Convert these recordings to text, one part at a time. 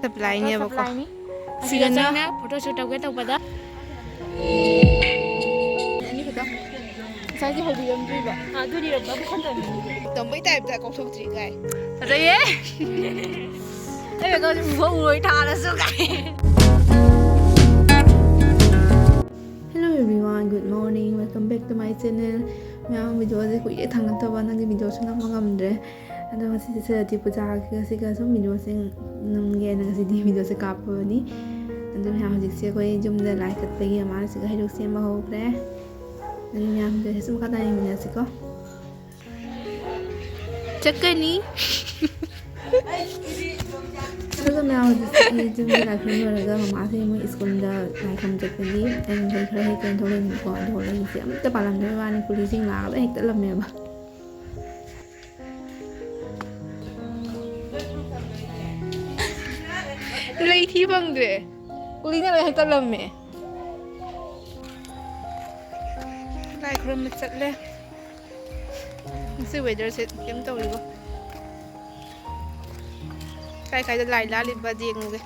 ꯁꯄ꯭ꯂꯥꯏꯅꯦꯕꯀꯣ ꯁꯤꯒꯅ photo ꯁꯨꯠ ꯇꯧꯒꯦ ꯇꯧꯕꯗ ꯑꯅꯤ ꯈꯛꯇꯪ ꯉꯁꯥꯏꯗꯤ ꯍꯧꯕꯤꯔꯝꯗ꯭ꯔꯤꯕ ꯑꯗꯨꯗꯤ ꯔꯕꯔ ꯈꯟꯗꯕꯅꯤ ꯇꯝꯕꯩ ꯇꯥꯏꯞꯇ ꯀꯧꯊꯣꯛꯇ꯭ꯔꯤ ꯒꯥꯏ ꯐꯖꯩꯌꯦ ꯑꯩ ꯀꯧꯗꯤ ꯎꯔꯣꯏ ꯊꯥꯔꯁꯨ ꯀꯥꯏ. Hello everyone, good morning, welcome back to my channel. ꯃꯌꯥꯝ ꯚꯤꯗꯤꯑꯣꯁꯦ ꯀꯨꯏꯔꯦ ꯊꯥꯡꯒꯠꯇꯕ ꯅꯪꯒꯤ ꯚꯤꯗꯤꯑꯣꯁꯨ ꯅꯝꯕ ꯉꯝꯗ꯭ꯔꯦ ꯑꯗꯣ ꯉꯁꯤꯗꯤ ꯁꯔꯁꯋꯇꯤ ꯄꯨꯖꯥꯒ ꯁꯨꯝ ꯚꯤꯗꯤꯑꯣꯁꯦ ꯅꯝꯒꯦꯅ ꯉꯁꯤꯗꯤ ꯚꯤꯗꯤꯑꯣꯁꯦ ꯀꯥꯞꯄꯕꯅꯤ ꯑꯗꯣ ꯃꯌꯥꯝ ꯍꯧꯖꯤꯛꯁꯦ ꯑꯩꯈꯣꯏ ꯌꯨꯝꯗ ꯂꯥꯏ ꯀꯠꯄꯒꯤ ꯃꯃꯥꯡꯁꯤꯒ ꯍꯩꯔꯨꯛ ꯁꯦꯝꯕ ꯍꯧꯈ꯭ꯔꯦ ꯑꯗꯨ ꯃꯌꯥꯝ ꯚꯤꯗꯤꯑꯣꯁꯦ ꯁꯨꯝ ꯃꯈꯥ ꯇꯥꯅ ꯌꯦꯡꯃꯤꯟꯅꯁꯤꯀꯣ ꯆꯠꯀꯅꯤ ꯑꯗꯨꯒ ꯃꯌꯥꯝ ꯍꯧꯖꯤꯛꯇꯤ ꯌꯨꯝꯗ ꯂꯥꯏ ꯈꯨꯔꯨꯝ ꯂꯣꯏꯔꯒ ꯃꯃꯥꯁꯦ ꯃꯣꯏ ꯁ꯭ꯀꯨꯜꯗ ꯂꯥꯏ ꯈꯨꯔꯨꯝ ꯆꯠꯄꯒꯤ ꯑꯩꯅ ꯂꯩ ꯈꯔ ꯍꯦꯛꯀꯦꯅ ꯊꯣꯛꯂꯛꯏꯅꯤꯀꯣ ꯑꯗꯣ ꯂꯩꯁꯦ ꯑꯝꯇ ꯄꯥꯜꯂꯝꯗꯕꯩ ꯋꯥꯅꯤ ꯀꯨꯂꯤꯁꯤꯡ ꯂꯥꯛꯑꯒ ꯍꯦꯛꯇꯠꯂꯝꯃꯦꯕ ꯂꯩ ꯊꯤ ꯐꯪꯗ꯭ꯔꯦ ꯀꯨꯂꯤꯅ ꯂꯣꯏ ꯍꯦꯛꯇꯠꯂꯝꯃꯦ ꯂꯥꯏ ꯈꯨꯔꯨꯝꯕ ꯆꯠꯂꯦ ꯉꯁꯤ ꯋꯦꯗꯔꯁꯦ ꯀꯩꯝ ꯇꯧꯔꯤꯕꯣ ꯀꯥꯏ ꯀꯥꯏꯗ ꯂꯥꯏ ꯂꯥꯜꯂꯤꯕ ꯌꯦꯡꯉꯨꯒꯦ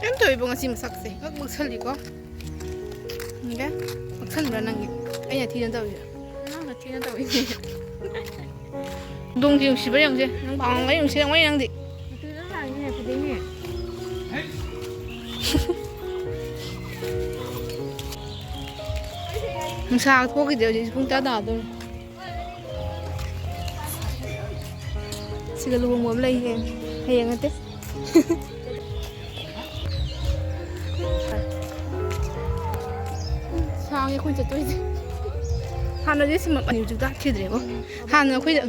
ꯀꯩꯝ ꯇꯧꯔꯤꯕꯣ ꯉꯁꯤ ꯃꯁꯛꯁꯦ ꯉꯛ ꯃꯛꯁꯜꯂꯤꯀꯣ ꯈꯪꯗꯦ ꯃꯛꯁꯟꯕ꯭ꯔꯥ ꯅꯪꯒꯤ ꯑꯩꯅ ꯊꯤꯅ ꯇꯧꯔꯤꯔ ꯅꯪꯅ ꯊꯤꯅ ꯇꯧꯏꯅꯦ ꯗꯣꯡꯁꯤ ꯅꯨꯡꯁꯤꯕ ꯌꯦꯡꯁꯦ ꯅꯪ ꯄꯥꯝꯃꯒ ꯅꯨꯡꯁꯤꯔꯝꯒꯅꯤ ꯅꯪꯗꯤ ꯃꯇꯨꯗ ꯂꯥꯛꯏꯅꯦ ꯐꯖꯩꯅꯦ ꯅꯨꯡꯁꯥ ꯊꯣꯛꯈꯤꯗꯦ ꯍꯧꯖꯤꯛ ꯄꯨꯡ ꯇꯔꯥ ꯇꯥꯗꯣꯔꯦ ꯁꯤꯗ ꯂꯨꯍꯣꯡꯕ ꯑꯃ ꯂꯩ ꯍꯌꯦꯡ ꯅꯠꯇꯦ ꯁꯥꯡꯉꯦ ꯑꯩꯈꯣꯏ ꯆꯠꯇꯣꯏꯁꯦ ꯍꯥꯟꯅꯗꯤ ꯁꯤꯃꯛꯅꯤ ꯍꯧꯖꯤꯛ ꯇꯥꯛꯈꯤꯗ꯭ꯔꯦꯕꯣ ꯍꯥꯟꯅ ꯑꯩꯈꯣꯏꯗ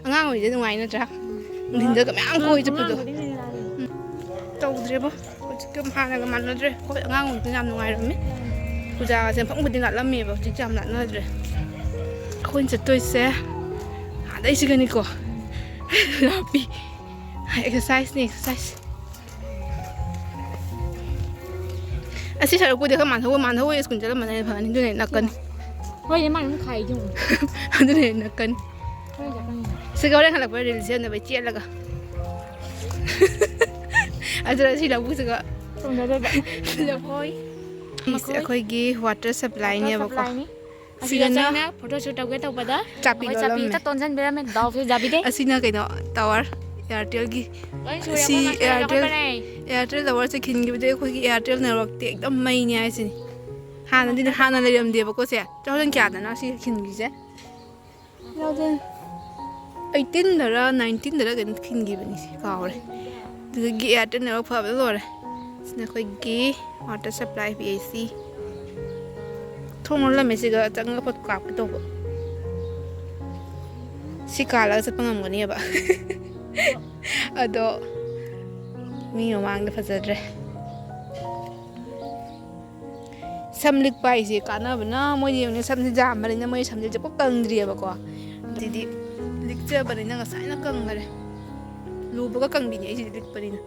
ꯑꯉꯥꯡ ꯑꯣꯏꯔꯤꯁꯦ ꯅꯨꯡꯉꯥꯏ ꯅꯠꯇ꯭ꯔꯥ ꯅꯨꯡꯊꯤꯟꯗꯒ ꯃꯌꯥꯝ ꯀꯣꯏ ꯆꯠꯄꯗꯣ ꯇꯧꯗ꯭ꯔꯦꯕꯣ ꯍꯧꯖꯤꯛꯀ ꯍꯥꯟꯅꯒ ꯃꯥꯟꯅꯗ꯭ꯔꯦ ꯑꯩꯈꯣꯏ ꯑꯉꯥꯡ ꯑꯣꯏꯔꯤꯗꯨꯅ ꯌꯥꯝ ꯅꯨꯡꯉꯥꯏꯔꯝꯃꯤ ꯄꯨꯖꯥꯒꯁꯦ ꯃꯐꯝ ꯈꯨꯗꯤꯡ ꯂꯥꯠꯂꯝꯃꯦꯕ ꯍꯧꯖꯤꯛꯇꯤ ꯌꯥꯝ ꯂꯥꯠꯅꯗ꯭ꯔꯦ ꯑꯩꯈꯣꯏꯅ ꯆꯠꯇꯣꯏꯁꯦ ꯑꯗꯩꯁꯤꯒꯅꯤꯀꯣ ꯂꯥꯞꯄꯤ ꯑꯦꯛꯁꯔꯁꯥꯏꯁꯅꯤ ꯑꯦꯛꯁꯔꯁꯥꯏꯁ ꯑꯁꯤ ꯁꯔꯛꯄꯨꯗꯤ ꯑꯩꯈꯣꯏ ꯃꯥꯟꯅꯍꯧ ꯁ꯭ꯀꯨꯜ ꯆꯠꯂꯝꯕꯅ ꯐꯅꯤ ꯑꯗꯨꯅ ꯅꯛꯀꯅꯤ ꯍꯣꯏ ꯃꯥ ꯑꯗꯨꯝ ꯈꯥꯏꯖꯨ ꯑꯗꯨꯅ ꯅꯛꯀꯅꯤ ꯁꯤꯒ ꯍꯣꯔꯦꯟ ꯍꯜꯂꯛꯄ ꯔꯤꯜ ꯁꯦꯝꯅꯕꯩ ꯆꯦꯜꯂꯒ ꯑꯗꯨꯅ ꯁꯤ ꯂꯧꯕꯨꯛꯁꯤꯒ ꯂꯐꯣꯏ ꯑꯩꯈꯣꯏꯒꯤ ꯋꯥꯇꯔ ꯁꯄ꯭ꯂꯥꯏꯅꯦꯕꯀꯣ ꯁꯤꯒꯅ ꯐꯣꯇꯣ ꯁꯨꯠ ꯇꯧꯒꯦ ꯇꯧꯕꯗ ꯆꯥꯄꯤ ꯂꯣꯜꯂꯝꯃꯦ ꯇꯣꯟꯁꯤꯟꯕꯤꯔꯝꯃꯦ ꯗꯥꯎꯁꯦ ꯌꯥꯕꯤꯗꯦ ꯑꯁꯤꯅ ꯀꯩꯅꯣ ꯇꯥꯋꯔ ꯏꯌꯥꯔꯇꯦꯜꯒꯤ ꯑꯁꯤ ꯏꯌꯥꯔꯇꯦꯜ ꯇꯥꯋꯔꯁꯦ ꯈꯤꯟꯈꯤꯕꯗꯒꯤ ꯑꯩꯈꯣꯏꯒꯤ ꯏꯌꯥꯔꯇꯦꯜ ꯅꯦꯠꯋꯥꯔꯛꯇꯤ ꯑꯦꯛꯗꯝ ꯃꯩꯅꯤ ꯍꯥꯏꯁꯤꯅꯤ ꯍꯥꯟꯅ ꯂꯩꯔꯝꯗꯦꯕꯀꯣ ꯁꯦ 2000 ꯀꯌꯥꯗꯅ ꯁꯤ ꯈꯤꯟꯈꯤꯁꯦ 2018ꯗꯔ 19ꯗꯔ ꯀꯩꯅꯣ ꯈꯤꯟꯈꯤꯕꯅꯤ ꯁꯤ ꯀꯥꯎꯔꯦ ꯑꯗꯨꯗꯒꯤ ꯏꯌꯥꯔꯇꯦꯜ ꯅꯦꯠꯋꯥꯔꯛ ꯐꯕꯗ ꯂꯣꯏꯔꯦ ꯁꯤꯅ ꯑꯩꯈꯣꯏꯒꯤ ꯋꯥꯇꯔ ꯁꯄ꯭ꯂꯥꯏ PAC ꯊꯣꯡ ꯂꯣꯜꯂꯝꯃꯦ ꯁꯤꯒ ꯆꯪꯉꯒ ꯐꯣꯇꯣ ꯀꯥꯞꯀꯦ ꯇꯧꯕ ꯁꯤ ꯀꯥꯜꯂꯒ ꯆꯠꯄ ꯉꯝꯒꯅꯦꯕ ꯑꯗꯣ ꯃꯤ ꯃꯃꯥꯡꯗ ꯐꯖꯗ꯭ꯔꯦ ꯁꯝ ꯂꯤꯛꯄ ꯍꯥꯏꯁꯦ ꯀꯥꯟꯅꯕꯅ ꯃꯣꯏꯗꯤ ꯌꯦꯡꯉꯨꯅꯦ ꯁꯝꯁꯦ ꯌꯥꯝꯕꯅꯤꯅ ꯃꯣꯏ ꯁꯝꯁꯦ ꯆꯞꯄ ꯀꯪꯗ꯭ꯔꯤꯑꯕꯀꯣ ꯑꯗꯨꯗꯤ ꯂꯤꯛꯆꯕꯅꯤꯅ ꯉꯁꯥꯏꯅ ꯀꯪꯈꯔꯦ ꯂꯨꯕꯒ ꯀꯪꯕꯤꯅꯤ ꯑꯩꯁꯤꯗꯤ ꯂꯤꯛꯄꯅꯤꯅ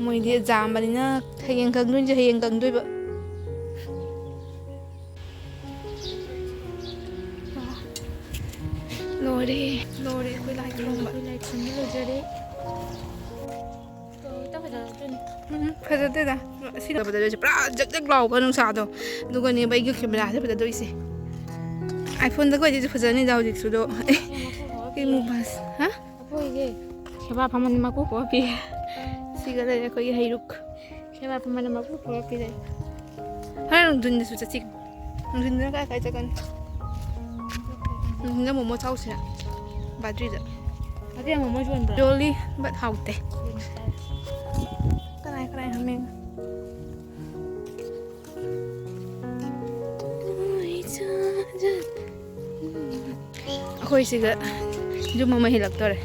ꯃꯣꯏꯗꯤ ꯖꯥꯝꯕꯅꯤꯅ ꯍꯌꯦꯡ ꯀꯪꯗꯣꯏꯁꯦ ꯍꯌꯦꯡ ꯀꯪꯗꯣꯏꯕ ꯂꯣꯏꯔꯦ ꯑꯩꯈꯣꯏ ꯂꯥꯏ ꯈꯨꯔꯨꯝꯕ ꯂꯣꯏꯖꯔꯦ ꯐꯖꯗꯦꯗ ꯑꯁꯤꯅ ꯐꯖꯗꯣꯏꯁꯦ ꯄꯨꯔꯥ ꯖꯛ ꯖꯛ ꯂꯥꯎꯕ ꯅꯨꯡꯁꯥꯗꯣ ꯑꯗꯨꯒꯅꯦꯕ ꯑꯩꯒꯤ ꯀꯦꯃꯦꯔꯥꯁꯦ ꯐꯖꯗꯣꯏꯁꯦ ꯑꯥꯏꯐꯣꯟꯗ ꯑꯩꯈꯣꯏꯗꯤ ꯐꯖꯅꯤꯗ ꯍꯧꯖꯤꯛꯁꯨꯗꯣ ꯃꯨꯕꯥꯁ ꯍꯥ ꯑꯩꯈꯣꯏꯁꯦ ꯁꯦꯕꯥ ꯐꯝꯃꯟ ꯃꯀꯨ ꯈꯣꯛꯑ ꯄꯤ ꯁꯤꯒ ꯂꯩꯔꯦ ꯑꯩꯈꯣꯏꯒꯤ ꯍꯩꯔꯨꯛ ꯁꯦꯕꯥ ꯐꯝꯃꯟ ꯃꯀꯨ ꯈꯣꯛꯑ ꯄꯤꯔꯛꯑꯦ ꯍꯣꯔꯦꯟ ꯅꯨꯡꯊꯤꯟꯗꯁꯨ ꯆꯠꯁꯤ ꯅꯨꯡꯊꯤꯟꯗꯅ ꯀꯥꯏ ꯆꯠꯀꯅꯤ ꯅꯨꯡꯊꯤꯟꯗ ꯃꯣꯃꯣ ꯆꯥꯎꯁꯤꯔ ꯕꯥꯗ꯭ꯔꯤꯗ ꯑꯗꯨ ꯃꯣꯃꯣ ꯌꯣꯟꯕ꯭ꯔꯣ ꯌꯣꯜꯂꯤ ꯕꯠ ꯍꯥꯎꯇꯦ ꯀꯅꯥꯏ ꯍꯥꯃꯦꯡ ꯑꯩꯈꯣꯏ ꯁꯤꯒ ꯌꯨꯝ ꯑꯃ ꯍꯦꯜꯂꯛꯇꯣꯔꯦ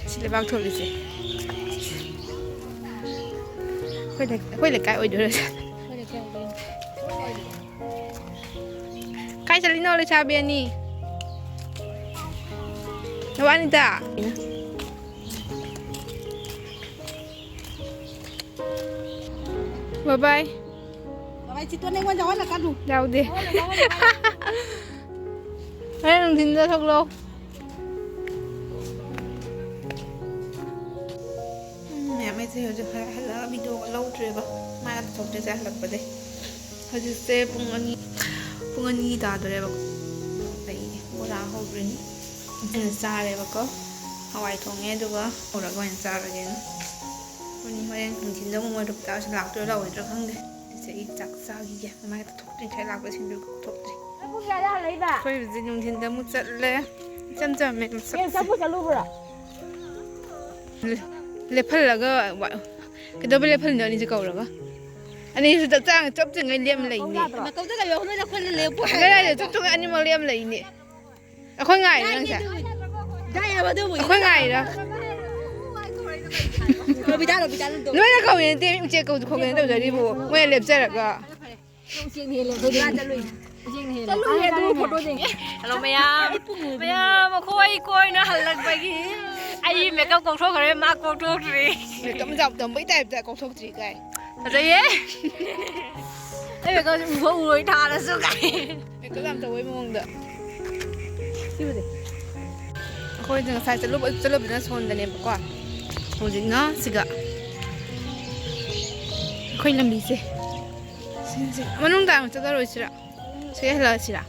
ꯁꯤ ꯂꯩꯕꯥꯛ ꯊꯣꯜꯂꯤꯁꯦ ꯑꯩꯈꯣꯏ ꯂꯩꯀꯥꯏ ꯑꯣꯏꯗꯣꯏꯔ ꯀꯥꯏ ꯆꯠꯂꯤꯅꯣ ꯂꯩꯁꯥꯕꯤ ꯑꯅꯤ ꯅꯋꯥꯅꯤꯇ ꯕꯥꯏ ꯌꯥꯎꯗꯦ ꯍꯣꯔꯦꯟ ꯅꯨꯡꯊꯤꯟꯗ ꯊꯣꯛꯂꯛꯑꯣ ꯃꯣꯏꯁꯦ ꯍꯧꯖꯤꯛ ꯍꯜꯂꯛꯑ ꯚꯤꯗꯤꯑꯣꯒ ꯂꯧꯗ꯭ꯔꯦꯕ ꯃꯥꯅ ꯊꯣꯛꯇ꯭ꯔꯦꯁꯦ ꯍꯜꯂꯛꯄꯗꯩ ꯍꯧꯖꯤꯛꯁꯦ ꯄꯨꯡ ꯑꯅꯤ ꯇꯥꯗꯣꯔꯦꯕ ꯑꯩ ꯕꯣꯔꯥ ꯍꯧꯗ꯭ꯔꯤꯅꯤ ꯑꯩꯅ ꯆꯥꯔꯦꯕꯀꯣ ꯍꯋꯥꯏ ꯊꯣꯡꯉꯦ ꯑꯗꯨꯒ ꯍꯧꯔꯒ ꯑꯣꯏꯅ ꯆꯥꯔꯒꯦꯅ ꯍꯣꯔꯦꯟ ꯅꯨꯡꯊꯤꯟꯗ ꯑꯃꯨꯛ ꯃꯣꯏ ꯔꯨꯞꯇꯥꯁꯨ ꯂꯥꯛꯇꯣꯏꯔꯥ ꯂꯥꯛꯑꯣꯏꯗ꯭ꯔꯥ ꯈꯪꯗꯦ ꯁꯤꯁꯦ ꯑꯩ ꯆꯥꯛ ꯆꯥꯈꯤꯒꯦ ꯃꯃꯥꯏꯗ ꯊꯣꯛꯇ꯭ꯔꯤꯉꯩ ꯂꯥꯛꯄꯁꯤꯡꯗꯨ ꯊꯣꯛꯇ꯭ꯔꯤ ꯑꯩꯈꯣꯏ ꯍꯧꯖꯤꯛ ꯅꯨꯡꯊꯤꯟꯗ ꯑꯃꯨꯛ ꯆꯠꯂꯦ ꯏꯆꯝ ꯆꯝꯃꯦ ꯂꯦꯞꯍꯜꯂꯒ ꯀꯩꯗꯧꯕ ꯂꯦꯞꯍꯜꯂꯤꯅꯣ ꯑꯅꯤꯁꯦ ꯀꯧꯔꯒ ꯑꯅꯤꯁꯨ ꯆꯞꯇ꯭ꯔꯤꯉꯩ ꯂꯦꯝ ꯂꯩꯅꯦ ꯀꯗꯥꯏꯗ ꯆꯞꯇ꯭ꯔꯤꯉꯩ ꯑꯅꯤꯃꯛ ꯂꯦꯝ ꯂꯩꯅꯦ ꯑꯩꯈꯣꯏ ꯉꯥꯏꯔꯦ ꯅꯪꯁꯦ ꯑꯩꯈꯣꯏ ꯉꯥꯏꯔ ꯅꯣꯏꯅ ꯀꯧꯏ ꯅꯠꯇꯦ ꯎꯆꯦꯛ ꯀꯧꯗꯨ ꯈꯣꯠꯀꯦꯅ ꯇꯧꯖꯔꯤꯕꯨ ꯃꯣꯏꯅ ꯂꯦꯞꯆꯔꯒ ꯍꯜꯂꯣ ꯃꯌꯥꯝ ꯑꯩꯈꯣꯏ ꯀꯣꯏꯅ ꯍꯜꯂꯛꯄꯒꯤ ꯑꯩ ꯃꯦꯀꯞ ꯀꯧꯊꯣꯛꯈ꯭ꯔꯦ ꯃꯥ ꯀꯧꯊꯣꯛꯇ꯭ꯔꯤ ꯃꯦꯀꯞ ꯇꯝꯕꯩ ꯇꯥꯏꯞꯇ ꯀꯧꯊꯣꯛꯇ꯭ꯔꯤ ꯀꯥꯏ ꯐꯖꯩꯌꯦ ꯑꯩ ꯃꯦꯀꯞꯁꯦ ꯎꯐꯛ ꯎꯔꯣꯏ ꯊꯥꯔꯁꯨ ꯀꯥꯏ ꯃꯦꯀꯞ ꯌꯥꯝ ꯇꯧꯕꯩ ꯃꯑꯣꯡꯗ ꯑꯩꯈꯣꯏꯗ ꯉꯁꯥꯏ ꯆꯠꯂꯨꯕꯗꯅ ꯁꯣꯟꯗꯅꯦꯕꯀꯣ ꯍꯧꯖꯤꯛꯅ ꯁꯤꯒ ꯑꯩꯈꯣꯏ ꯂꯝꯕꯤꯁꯦ ꯁꯤꯁꯦ ꯃꯅꯨꯡ ꯇꯥꯅ ꯆꯠꯂꯔꯣꯏꯁꯤꯔꯥ ꯁꯤꯗ ꯍꯜꯂꯛꯑꯁꯤꯔꯥ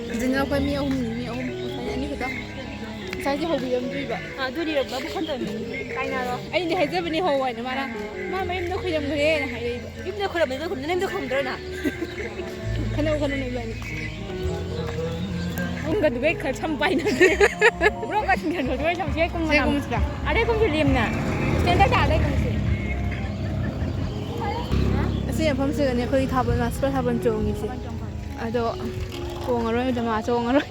ꯍꯧꯖꯤꯛꯅ ꯑꯩꯈꯣꯏ ꯃꯤ ꯑꯍꯨꯝ ꯉꯁꯥꯏ ꯑꯅꯤ ꯈꯛꯇ ꯉꯁꯥꯏꯁꯦ ꯍꯧꯕꯤꯔꯝꯗ꯭ꯔꯤꯕ ꯑꯗꯨꯗꯤ ꯕꯕꯨ ꯈꯟꯗꯕꯅꯤ ꯀꯥꯏꯅꯔꯣ ꯑꯩꯗꯤ ꯍꯥꯏꯖꯕꯅꯤ ꯍꯧ ꯍꯥꯏꯅ ꯃꯥ ꯃꯌꯨꯝꯗ ꯈꯣꯏꯔꯝꯈ꯭ꯔꯦꯅ ꯍꯥꯏꯔꯛꯏꯕ ꯌꯨꯝꯗ ꯈꯨꯔꯝꯗ ꯌꯨꯝꯗ ꯈꯨꯔꯝꯗ꯭ꯔꯣꯅ ꯈꯟꯅꯧ ꯏꯕꯥꯅꯤ ꯨꯡꯒꯗꯨꯒꯩ ꯈꯔ ꯁꯝ ꯄꯥꯏꯅꯗ꯭ꯔꯦ ꯕ꯭ꯔꯣꯀ ꯁꯤꯡꯁꯟꯕꯗꯨꯒꯩ ꯁꯝꯁꯦ ꯀꯨꯝꯁꯤꯗ ꯑꯗꯩ ꯀꯨꯝꯁꯤ ꯂꯦꯝꯅ ꯁ꯭ꯇꯦꯟꯗꯔ ꯇꯥꯗꯩ ꯀꯨꯝꯁꯤ ꯑꯁꯤ ꯃꯐꯝꯁꯤꯗꯅꯦ ꯑꯩꯈꯣꯏꯒꯤ ꯊꯥꯕꯜ ꯃꯥꯁꯄꯔ ꯊꯥꯕꯜ ꯆꯣꯡꯉꯤꯁꯦ ꯑꯗꯣ ꯆꯣꯡꯉꯔꯣꯏ ꯃꯥ ꯆꯣꯡꯉꯔꯣꯏ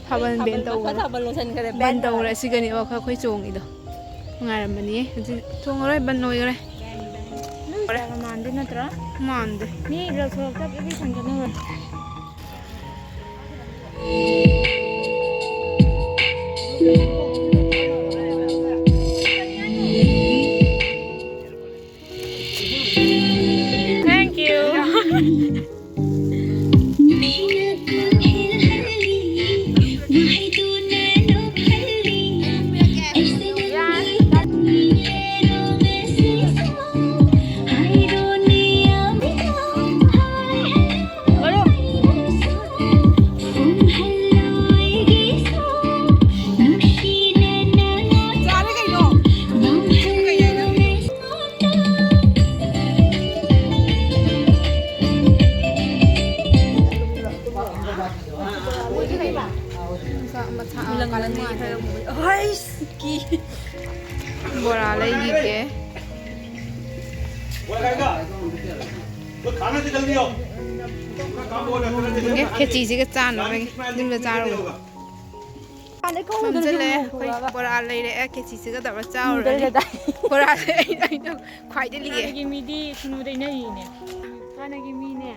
ꯊꯥꯕꯜ ꯕꯦꯟ ꯇꯧꯈ꯭ꯔꯦ ꯕꯟ ꯇꯧꯈ꯭ꯔꯦ ꯑꯁꯤꯒꯅꯦꯕ ꯑꯩꯈꯣꯏ ꯆꯣꯡꯉꯤꯗꯣ ꯅꯨꯡꯉꯥꯏꯔꯝꯕꯅꯤꯌꯦ ꯍꯧꯖꯤꯛ ꯆꯣꯡꯉꯔꯣꯏ ꯕꯟ ꯑꯣꯏꯈ꯭ꯔꯦ ꯃꯥꯟꯗꯦ ꯅꯠꯇ꯭ꯔꯥ ꯃꯥꯟꯗꯦ ꯃꯤ ꯁꯣꯔꯣꯛꯇ ꯄꯤꯕꯤ ꯁꯟꯒꯅꯨ Thank you. बोरा लेगी खेती से चान चारो चले बोरा लेरे खेती से चाव बोरा खाई लिए मीदी सुनुदने ꯍꯥꯟꯅꯒꯤ ꯃꯤꯅꯦ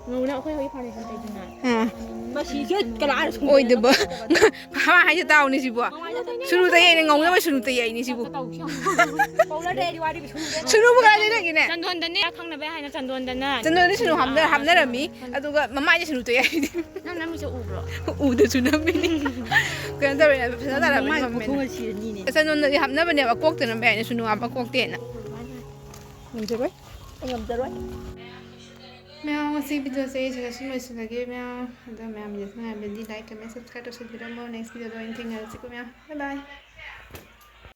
ꯉꯧꯅ ꯑꯩꯈꯣꯏ ꯍꯧꯖꯤꯛ ꯐꯥꯎꯟꯗꯦꯁꯟ ꯇꯩꯗꯅ ꯃꯁꯤꯁꯦ ꯀꯅꯥꯅ ꯑꯣꯏꯗꯕ ꯍꯥ ꯍꯥꯏꯁꯦ ꯇꯥꯎꯅꯤ ꯁꯤꯕꯨ ꯁꯨꯅꯨ ꯇꯩꯌꯦꯅꯦ ꯉꯧꯅꯕ ꯁꯨꯅꯨ ꯇꯩꯌꯦꯅꯦ ꯁꯤꯕꯨ ꯁꯨꯅꯨꯕꯨ ꯀꯥꯏ ꯂꯩꯔꯒꯦꯅꯦ ꯆꯟꯗꯣꯟꯗꯅꯦ ꯈꯪꯅꯕ ꯍꯥꯏꯅ ꯆꯟꯗꯣꯟꯗꯅ ꯁꯨꯅꯨ ꯍꯥꯞꯅꯔꯝꯃꯤ ꯑꯗꯨꯒ ꯃꯃꯥꯏꯁꯦ ꯁꯨꯅꯨ ꯇꯩ ꯍꯥꯏꯗꯤ ꯅꯪ ꯅꯃꯤꯁꯦ ꯎꯕ꯭ꯔꯣ ꯎꯗꯁꯨ ꯅꯝꯃꯤꯅꯤ ꯀꯩꯅꯣ ꯇꯧꯔꯦ ꯐꯖꯅ ꯇꯥꯔꯝꯃꯤ ꯆꯟꯗꯣꯟꯗꯗꯤ ꯍꯥꯞꯅꯕꯅꯦꯕ ꯀꯣꯛꯇꯅꯕ ꯌꯥꯏꯅ ꯁꯨꯅꯨ ꯍꯥꯞꯄ ꯀꯣꯛꯇꯦꯅ ꯉꯝꯖꯔꯣꯏ ꯑꯩ ꯉꯝꯖꯔꯣꯏ मैं उसी वीडियो से जैसे मैं लगे मैं अगर मैं जिसमें लाइक कमेंट सब्सक्राइब तो नेक्स्ट वीडियो में बाय बाय